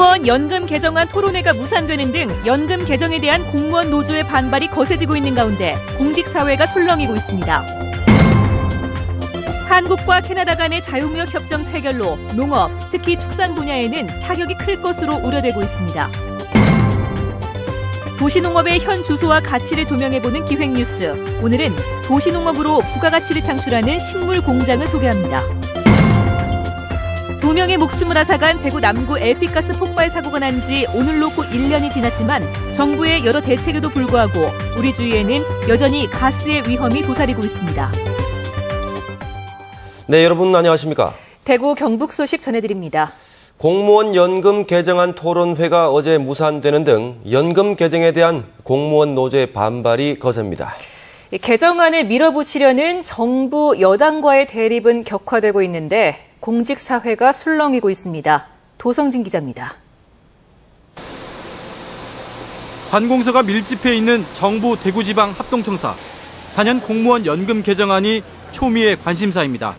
공무원 연금 개정안 토론회가 무산되는 등 연금 개정에 대한 공무원 노조의 반발이 거세지고 있는 가운데 공직사회가 술렁이고 있습니다. 한국과 캐나다 간의 자유무역 협정 체결로 농업, 특히 축산 분야에는 타격이 클 것으로 우려되고 있습니다. 도시농업의 현 주소와 가치를 조명해보는 기획뉴스. 오늘은 도시농업으로 부가가치를 창출하는 식물 공장을 소개합니다. 2명의 목숨을 앗아간 대구 남구 LP가스 폭발 사고가 난 지 오늘 놓고 1년이 지났지만 정부의 여러 대책에도 불구하고 우리 주위에는 여전히 가스의 위험이 도사리고 있습니다. 네, 여러분 안녕하십니까? 대구 경북 소식 전해드립니다. 공무원 연금 개정안 토론회가 어제 무산되는 등 연금 개정에 대한 공무원 노조의 반발이 거셉니다. 개정안을 밀어붙이려는 정부 여당과의 대립은 격화되고 있는데 공직사회가 술렁이고 있습니다. 도성진 기자입니다. 관공서가 밀집해 있는 정부 대구지방 합동청사. 단연 공무원 연금 개정안이 초미의 관심사입니다.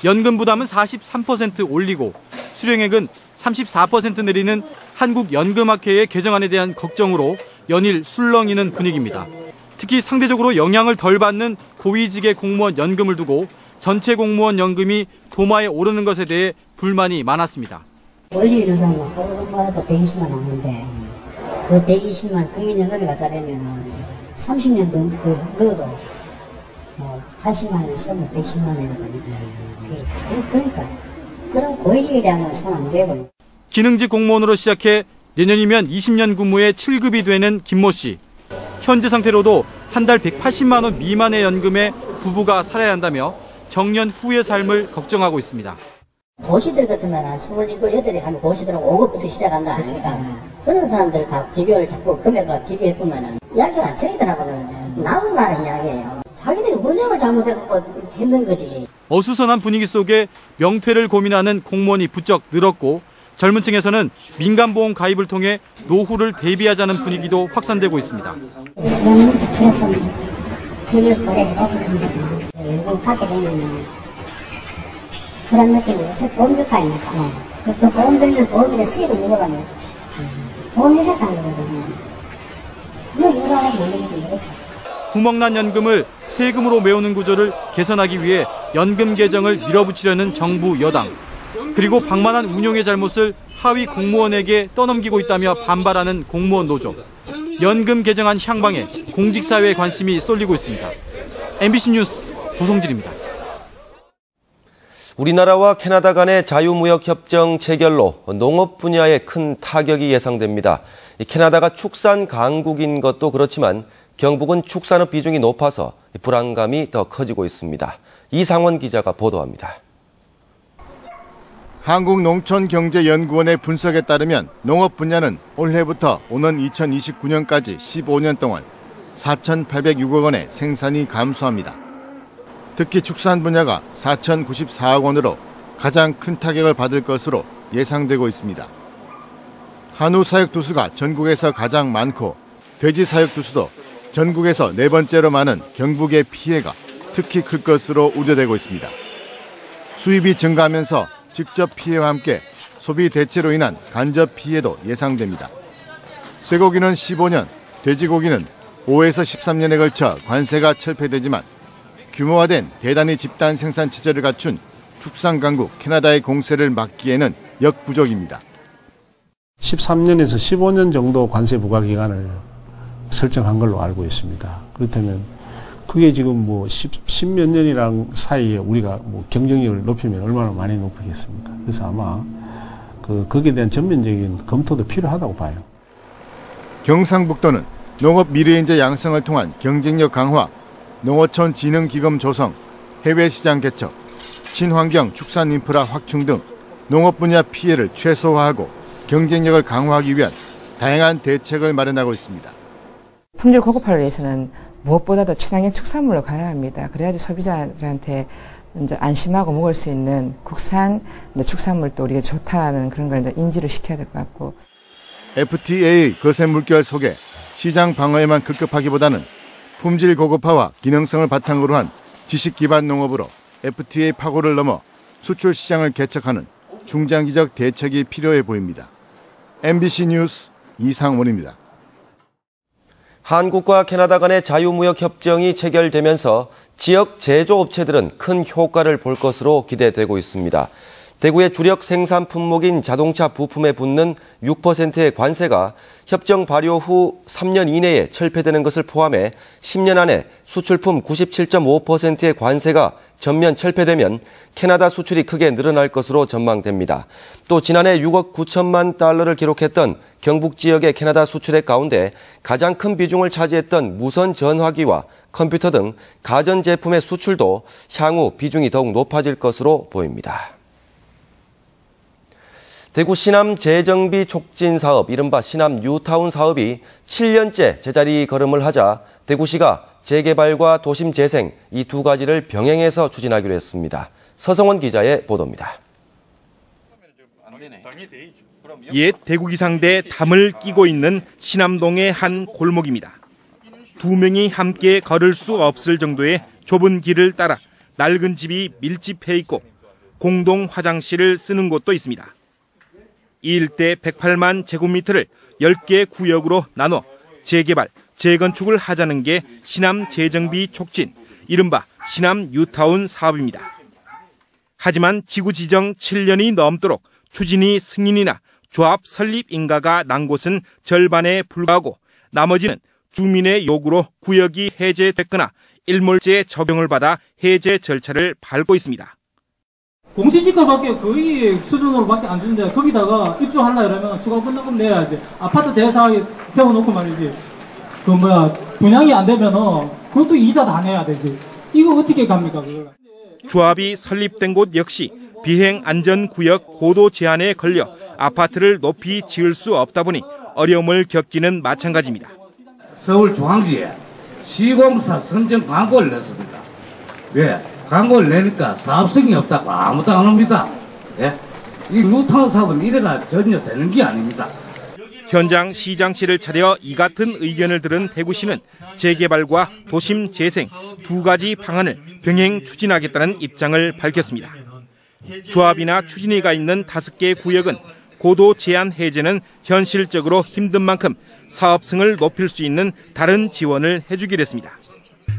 연금 부담은 43% 올리고 수령액은 34% 내리는 한국연금학회의 개정안에 대한 걱정으로 연일 술렁이는 분위기입니다. 특히 상대적으로 영향을 덜 받는 고위직의 공무원 연금을 두고 전체 공무원 연금이 도마에 오르는 것에 대해 불만이 많았습니다. 원리 이루어서는 하루 근무해도 120만 원 하는데 그 120만 국민연금에 갖다 대면 30년 더 넣어도 80만 원 쓰면 110만 원이거든요. 그러니까 그런 고위직에 대한 건 손 안 대고. 기능직 공무원으로 시작해 내년이면 20년 근무에 7급이 되는 김모 씨. 현재 상태로도 한 달 180만 원 미만의 연금에 부부가 살아야 한다며 정년 후의 삶을 걱정하고 있습니다. 고시들 같은 나라 27, 8이 하면 고시들은 5급부터 시작한다 하니까 그런 사람들 다 비교를 자꾸 금액과 비교해보면 이야기가 저희들하고는 나무 나는 이야기예요. 자기들이 운영을 잘못해갖고 했는 거지. 어수선한 분위기 속에 명퇴를 고민하는 공무원이 부쩍 늘었고 젊은 층에서는 민간보험 가입을 통해 노후를 대비하자는 분위기도 확산되고 있습니다. 그래서 그걸 보내고 연금 받게 되면 그런 느낌이 어차피 보험 들파니까 그 보험 들면 보험에 수익을 누려가면 보험회사 가는 거거든요. 그걸 누가하고 모르겠지 모르죠. 구멍난 연금을 세금으로 메우는 구조를 개선하기 위해 연금 개정을 밀어붙이려는 정부 여당. 그리고 방만한 운용의 잘못을 하위 공무원에게 떠넘기고 있다며 반발하는 공무원 노조. 연금 개정안 향방에 공직사회의 관심이 쏠리고 있습니다. MBC 뉴스 도성진입니다. 우리나라와 캐나다 간의 자유무역협정 체결로 농업 분야에 큰 타격이 예상됩니다. 캐나다가 축산 강국인 것도 그렇지만 경북은 축산업 비중이 높아서 불안감이 더 커지고 있습니다. 이상원 기자가 보도합니다. 한국농촌경제연구원의 분석에 따르면 농업 분야는 올해부터 오는 2029년까지 15년 동안 4,806억 원의 생산이 감소합니다. 특히 축산 분야가 4,094억 원으로 가장 큰 타격을 받을 것으로 예상되고 있습니다. 한우 사육 두수가 전국에서 가장 많고 돼지 사육 두수도 전국에서 네 번째로 많은 경북의 피해가 특히 클 것으로 우려되고 있습니다. 수입이 증가하면서 직접 피해와 함께 소비 대체로 인한 간접 피해도 예상됩니다. 쇠고기는 15년, 돼지고기는 5에서 13년에 걸쳐 관세가 철폐되지만 규모화된 대단위 집단 생산 체제를 갖춘 축산 강국 캐나다의 공세를 막기에는 역부족입니다. 13년에서 15년 정도 관세 부과 기간을 설정한 걸로 알고 있습니다. 그렇다면 그게 지금 뭐 10몇 년이랑 사이에 우리가 뭐 경쟁력을 높이면 얼마나 많이 높겠습니까? 그래서 아마 거기에 대한 전면적인 검토도 필요하다고 봐요. 경상북도는 농업 미래인재 양성을 통한 경쟁력 강화, 농어촌 진흥기금 조성, 해외시장 개척, 친환경 축산 인프라 확충 등 농업 분야 피해를 최소화하고 경쟁력을 강화하기 위한 다양한 대책을 마련하고 있습니다. 품질 고급화를 위해서는 무엇보다도 친환경 축산물로 가야 합니다. 그래야지 소비자들한테 이제 안심하고 먹을 수 있는 국산 축산물도 우리가 좋다는 그런 걸 이제 인지를 시켜야 될 것 같고. FTA의 거세 물결 속에 시장 방어에만 급급하기보다는 품질 고급화와 기능성을 바탕으로 한 지식 기반 농업으로 FTA 파고를 넘어 수출 시장을 개척하는 중장기적 대책이 필요해 보입니다. MBC 뉴스 이상원입니다. 한국과 캐나다 간의 자유무역 협정이 체결되면서 지역 제조업체들은 큰 효과를 볼 것으로 기대되고 있습니다. 대구의 주력 생산 품목인 자동차 부품에 붙는 6%의 관세가 협정 발효 후 3년 이내에 철폐되는 것을 포함해 10년 안에 수출품 97.5%의 관세가 전면 철폐되면 캐나다 수출이 크게 늘어날 것으로 전망됩니다. 또 지난해 6억 9천만 달러를 기록했던 경북 지역의 캐나다 수출액 가운데 가장 큰 비중을 차지했던 무선 전화기와 컴퓨터 등 가전제품의 수출도 향후 비중이 더욱 높아질 것으로 보입니다. 대구 시남 재정비 촉진 사업, 이른바 시남 뉴타운 사업이 7년째 제자리 걸음을 하자 대구시가 재개발과 도심 재생 이 두 가지를 병행해서 추진하기로 했습니다. 서성원 기자의 보도입니다. 옛 대구기상대 담을 끼고 있는 신암동의 한 골목입니다. 두 명이 함께 걸을 수 없을 정도의 좁은 길을 따라 낡은 집이 밀집해 있고 공동 화장실을 쓰는 곳도 있습니다. 이 일대 108만 제곱미터를 10개 구역으로 나눠 재개발, 재건축을 하자는 게 시남 재정비 촉진, 이른바 시남 뉴타운 사업입니다. 하지만 지구 지정 7년이 넘도록 추진이 승인이나 조합 설립 인가가 난 곳은 절반에 불과하고 나머지는 주민의 요구로 구역이 해제됐거나 일몰제 적용을 받아 해제 절차를 밟고 있습니다. 공시지가밖에 거의 수준으로밖에 안 주는데 거기다가 입주하려 이러면 추가 분담금 내야지. 아파트 대사하게 세워놓고 말이지. 분양이 안 되면은 그것도 이자 다 내야 되지. 이거 어떻게 갑니까 그걸? 조합이 설립된 곳 역시 비행 안전구역 고도 제한에 걸려 아파트를 높이 지을 수 없다 보니 어려움을 겪기는 마찬가지입니다. 서울중앙지에 시공사 선정 광고를 냈습니다. 왜? 광고를 내니까 사업성이 없다고 아무도 안 옵니다. 예? 이 뉴타운 사업은 이래가 전혀 되는 게 아닙니다. 현장 시장실을 차려 이 같은 의견을 들은 대구시는 재개발과 도심 재생 두 가지 방안을 병행 추진하겠다는 입장을 밝혔습니다. 조합이나 추진위가 있는 5개 구역은 고도 제한 해제는 현실적으로 힘든 만큼 사업성을 높일 수 있는 다른 지원을 해주기로 했습니다.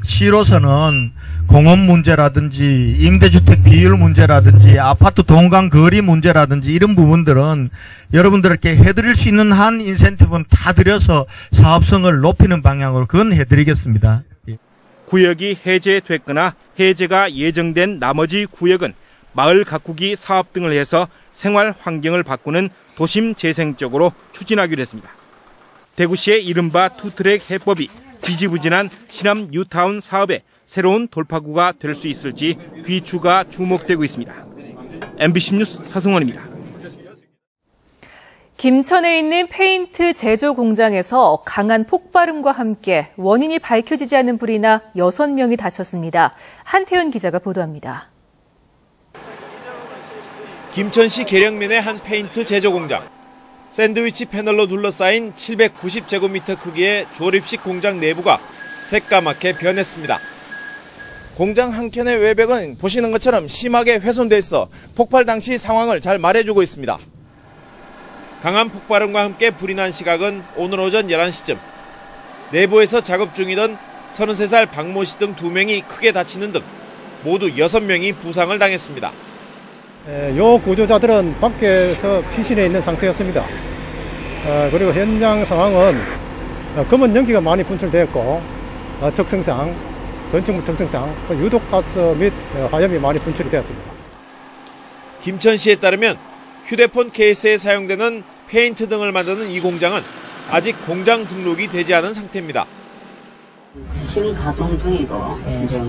시로서는 공원 문제라든지 임대주택 비율 문제라든지 아파트 동강 거리 문제라든지 이런 부분들은 여러분들께 해드릴 수 있는 한 인센티브는 다 드려서 사업성을 높이는 방향으로 그건 해드리겠습니다. 구역이 해제됐거나 해제가 예정된 나머지 구역은 마을 가꾸기 사업 등을 해서 생활 환경을 바꾸는 도심 재생 쪽으로 추진하기로 했습니다. 대구시의 이른바 투트랙 해법이 지지부진한 시남 뉴타운 사업의 새로운 돌파구가 될 수 있을지 귀추가 주목되고 있습니다. MBC 뉴스 서승원입니다. 김천에 있는 페인트 제조 공장에서 강한 폭발음과 함께 원인이 밝혀지지 않은 불이 나 6명이 다쳤습니다. 한태현 기자가 보도합니다. 김천시 계령면의 한 페인트 제조 공장. 샌드위치 패널로 둘러싸인 790제곱미터 크기의 조립식 공장 내부가 새까맣게 변했습니다. 공장 한켠의 외벽은 보시는 것처럼 심하게 훼손돼 있어 폭발 당시 상황을 잘 말해주고 있습니다. 강한 폭발음과 함께 불이 난 시각은 오늘 오전 11시쯤. 내부에서 작업 중이던 33살 박모 씨 등 2명이 크게 다치는 등 모두 6명이 부상을 당했습니다. 요 구조자들은 밖에서 피신해 있는 상태였습니다. 그리고 현장 상황은 검은 연기가 많이 분출되었고 특성상, 건축물 특성상 유독가스 및 화염이 많이 분출이 되었습니다. 김천 씨에 따르면 휴대폰 케이스에 사용되는 페인트 등을 만드는 이 공장은 아직 공장 등록이 되지 않은 상태입니다. 실가동 중이고 이제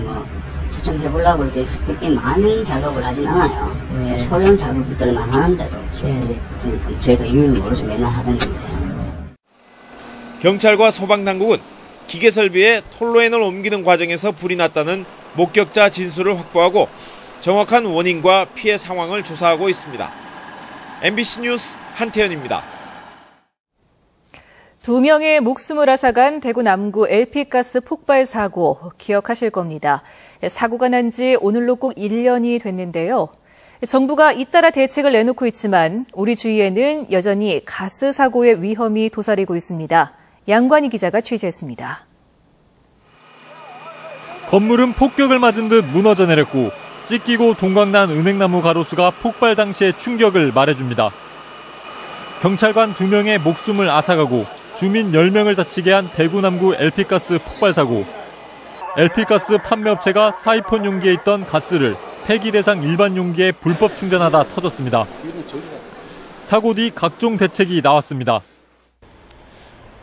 추천해보려고 이렇게 꽤 많은 작업을 하진 않아요. 소량 작업들만 하는데도 저희도 이유는 모르죠. 맨날 하던데. 경찰과 소방당국은 기계 설비에 톨루엔을 옮기는 과정에서 불이 났다는 목격자 진술을 확보하고 정확한 원인과 피해 상황을 조사하고 있습니다. MBC 뉴스 한태현입니다. 2명의 목숨을 앗아간 대구 남구 LP가스 폭발 사고 기억하실 겁니다. 사고가 난 지 오늘로 꼭 1년이 됐는데요. 정부가 잇따라 대책을 내놓고 있지만 우리 주위에는 여전히 가스 사고의 위험이 도사리고 있습니다. 양관희 기자가 취재했습니다. 건물은 폭격을 맞은 듯 무너져 내렸고 찢기고 동강난 은행나무 가로수가 폭발 당시의 충격을 말해줍니다. 경찰관 2명의 목숨을 앗아가고 주민 10명을 다치게 한 대구 남구 LP가스 폭발 사고. LP가스 판매업체가 사이폰 용기에 있던 가스를 폐기 대상 일반 용기에 불법 충전하다 터졌습니다. 사고 뒤 각종 대책이 나왔습니다.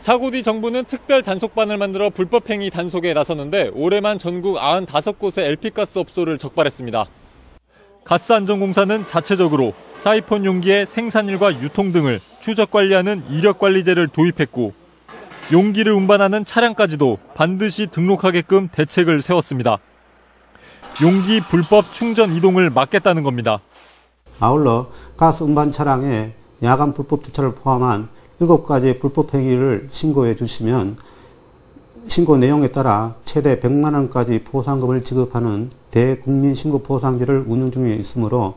사고 뒤 정부는 특별 단속반을 만들어 불법 행위 단속에 나섰는데 올해만 전국 95곳의 LP가스 업소를 적발했습니다. 가스안전공사는 자체적으로 사이폰 용기의 생산일과 유통 등을 추적 관리하는 이력관리제를 도입했고 용기를 운반하는 차량까지도 반드시 등록하게끔 대책을 세웠습니다. 용기 불법 충전 이동을 막겠다는 겁니다. 아울러 가스 운반 차량에 야간 불법 주차를 포함한 7가지 불법 행위를 신고해 주시면 신고 내용에 따라 최대 100만 원까지 포상금을 지급하는 대국민 신고 포상제를 운영 중에 있으므로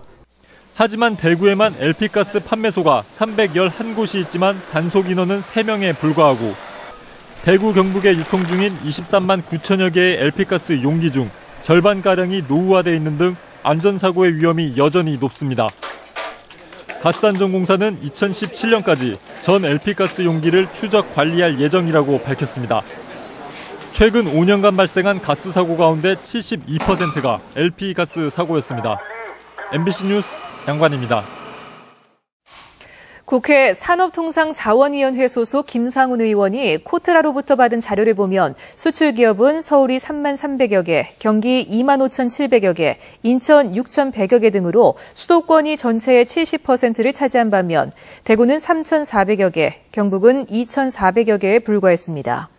하지만 대구에만 LP가스 판매소가 311곳이 있지만 단속 인원은 3명에 불과하고 대구 경북에 유통 중인 23만 9천여 개의 LP가스 용기 중 절반가량이 노후화되어 있는 등 안전사고의 위험이 여전히 높습니다. 가스안전공사는 2017년까지 전 LP가스 용기를 추적 관리할 예정이라고 밝혔습니다. 최근 5년간 발생한 가스 사고 가운데 72%가 LP가스 사고였습니다. MBC 뉴스 양관입니다. 국회 산업통상자원위원회 소속 김상훈 의원이 코트라로부터 받은 자료를 보면 수출기업은 서울이 3만 300여 개, 경기 2만 5,700여 개, 인천 6,100여 개 등으로 수도권이 전체의 70%를 차지한 반면 대구는 3,400여 개, 경북은 2,400여 개에 불과했습니다.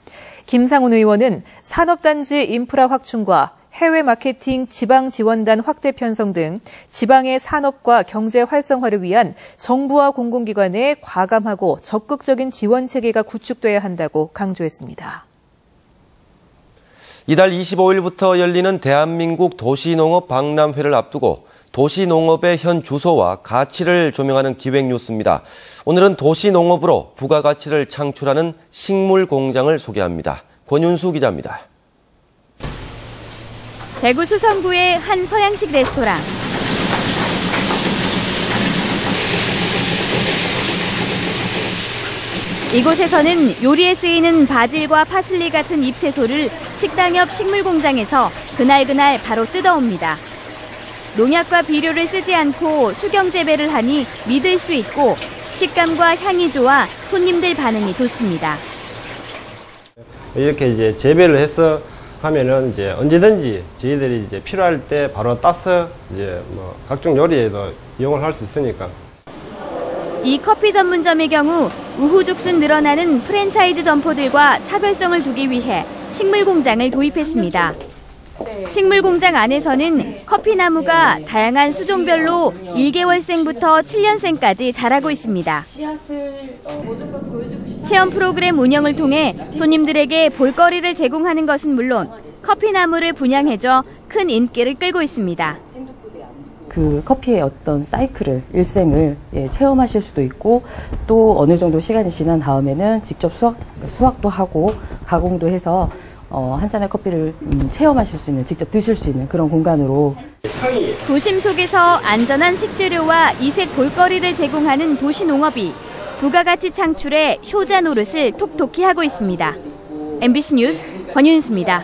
김상훈 의원은 산업단지 인프라 확충과 해외 마케팅 지방 지원단 확대 편성 등 지방의 산업과 경제 활성화를 위한 정부와 공공기관의 과감하고 적극적인 지원 체계가 구축돼야 한다고 강조했습니다. 이달 25일부터 열리는 대한민국 도시농업 박람회를 앞두고 도시농업의 현 주소와 가치를 조명하는 기획뉴스입니다. 오늘은 도시농업으로 부가가치를 창출하는 식물공장을 소개합니다. 권윤수 기자입니다. 대구 수성구의 한 서양식 레스토랑. 이곳에서는 요리에 쓰이는 바질과 파슬리 같은 잎채소를 식당 옆 식물공장에서 그날그날 바로 뜯어옵니다. 농약과 비료를 쓰지 않고 수경 재배를 하니 믿을 수 있고 식감과 향이 좋아 손님들 반응이 좋습니다. 이렇게 이제 재배를 해서 하면은 이제 언제든지 저희들이 이제 필요할 때 바로 따서 이제 뭐 각종 요리에도 이용을 할 수 있으니까. 이 커피 전문점의 경우 우후죽순 늘어나는 프랜차이즈 점포들과 차별성을 두기 위해 식물공장을 도입했습니다. 식물공장 안에서는 커피나무가 다양한 수종별로 1개월생부터 7년생까지 자라고 있습니다. 체험 프로그램 운영을 통해 손님들에게 볼거리를 제공하는 것은 물론 커피나무를 분양해줘 큰 인기를 끌고 있습니다. 그 커피의 어떤 사이클을, 일생을 체험하실 수도 있고 또 어느 정도 시간이 지난 다음에는 직접 수확도 하고 가공도 해서 한 잔의 커피를 체험하실 수 있는, 직접 드실 수 있는 그런 공간으로. 도심 속에서 안전한 식재료와 이색 볼거리를 제공하는 도시농업이 부가가치 창출에 효자 노릇을 톡톡히 하고 있습니다. MBC 뉴스 권윤수입니다.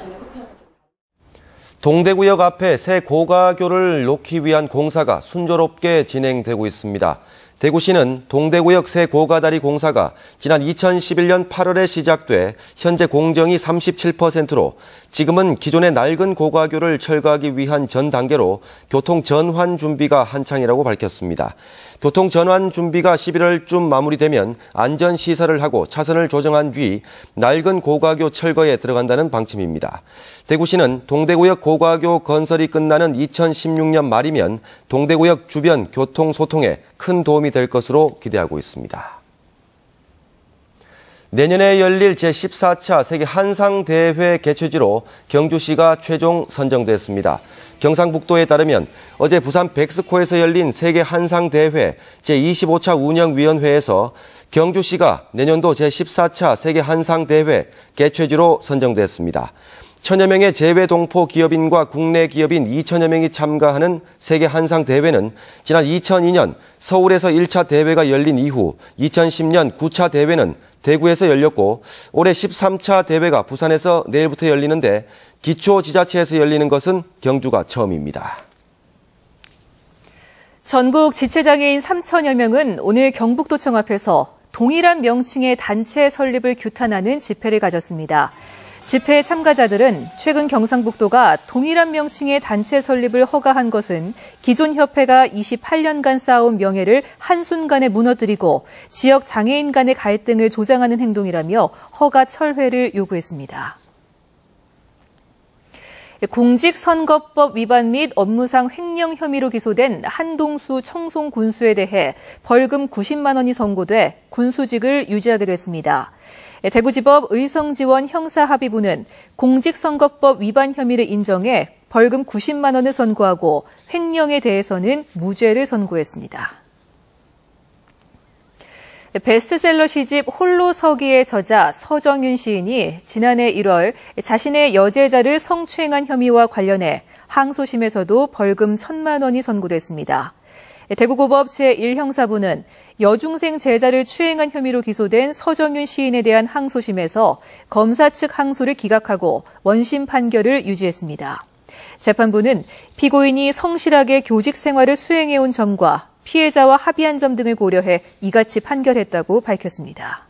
동대구역 앞에 새 고가교를 놓기 위한 공사가 순조롭게 진행되고 있습니다. 대구시는 동대구역 새 고가다리 공사가 지난 2011년 8월에 시작돼 현재 공정이 37%로 지금은 기존의 낡은 고가교를 철거하기 위한 전 단계로 교통 전환 준비가 한창이라고 밝혔습니다. 교통 전환 준비가 11월쯤 마무리되면 안전 시설을 하고 차선을 조정한 뒤 낡은 고가교 철거에 들어간다는 방침입니다. 대구시는 동대구역 고가교 건설이 끝나는 2016년 말이면 동대구역 주변 교통 소통에 큰 도움이 될 것으로 기대하고 있습니다. 내년에 열릴 제14차 세계 한상대회 개최지로 경주시가 최종 선정됐습니다. 경상북도에 따르면 어제 부산 백스코에서 열린 세계 한상대회 제25차 운영위원회에서 경주시가 내년도 제14차 세계 한상대회 개최지로 선정됐습니다. 1000여 명의 제외 동포 기업인과 국내 기업인 2000여 명이 참가하는 세계 한상대회는 지난 2002년 서울에서 1차 대회가 열린 이후 2010년 9차 대회는 대구에서 열렸고 올해 13차 대회가 부산에서 내일부터 열리는데 기초지자체에서 열리는 것은 경주가 처음입니다. 전국 지체장애인 3천여 명은 오늘 경북도청 앞에서 동일한 명칭의 단체 설립을 규탄하는 집회를 가졌습니다. 집회 참가자들은 최근 경상북도가 동일한 명칭의 단체 설립을 허가한 것은 기존 협회가 28년간 쌓아온 명예를 한순간에 무너뜨리고 지역 장애인 간의 갈등을 조장하는 행동이라며 허가 철회를 요구했습니다. 공직선거법 위반 및 업무상 횡령 혐의로 기소된 한동수 청송군수에 대해 벌금 90만 원이 선고돼 군수직을 유지하게 됐습니다. 대구지법 의성지원 형사합의부는 공직선거법 위반 혐의를 인정해 벌금 90만 원을 선고하고 횡령에 대해서는 무죄를 선고했습니다. 베스트셀러 시집 홀로 서기의 저자 서정윤 시인이 지난해 1월 자신의 여제자를 성추행한 혐의와 관련해 항소심에서도 벌금 1,000만 원이 선고됐습니다. 대구고법 제1형사부는 여중생 제자를 추행한 혐의로 기소된 서정윤 시인에 대한 항소심에서 검사 측 항소를 기각하고 원심 판결을 유지했습니다. 재판부는 피고인이 성실하게 교직 생활을 수행해온 점과 피해자와 합의한 점 등을 고려해 이같이 판결했다고 밝혔습니다.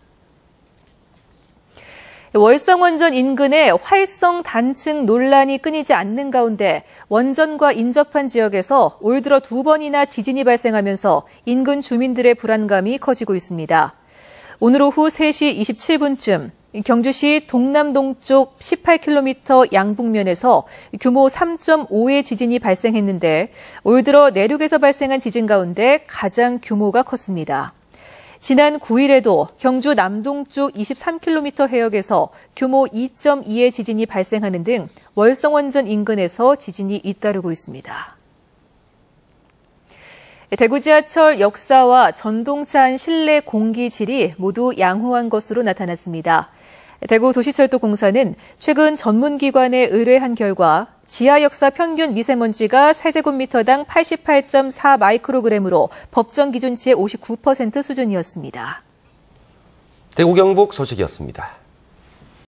월성 원전 인근에 활성 단층 논란이 끊이지 않는 가운데 원전과 인접한 지역에서 올 들어 2번이나 지진이 발생하면서 인근 주민들의 불안감이 커지고 있습니다. 오늘 오후 3시 27분쯤 경주시 동남동쪽 18km 양북면에서 규모 3.5의 지진이 발생했는데 올 들어 내륙에서 발생한 지진 가운데 가장 규모가 컸습니다. 지난 9일에도 경주 남동쪽 23km 해역에서 규모 2.2의 지진이 발생하는 등 월성원전 인근에서 지진이 잇따르고 있습니다. 대구 지하철 역사와 전동차 안 실내 공기 질이 모두 양호한 것으로 나타났습니다. 대구도시철도공사는 최근 전문기관에 의뢰한 결과 지하 역사 평균 미세먼지가 세제곱미터당 88.4 마이크로그램으로 법정 기준치의 59% 수준이었습니다. 대구 경북 소식이었습니다.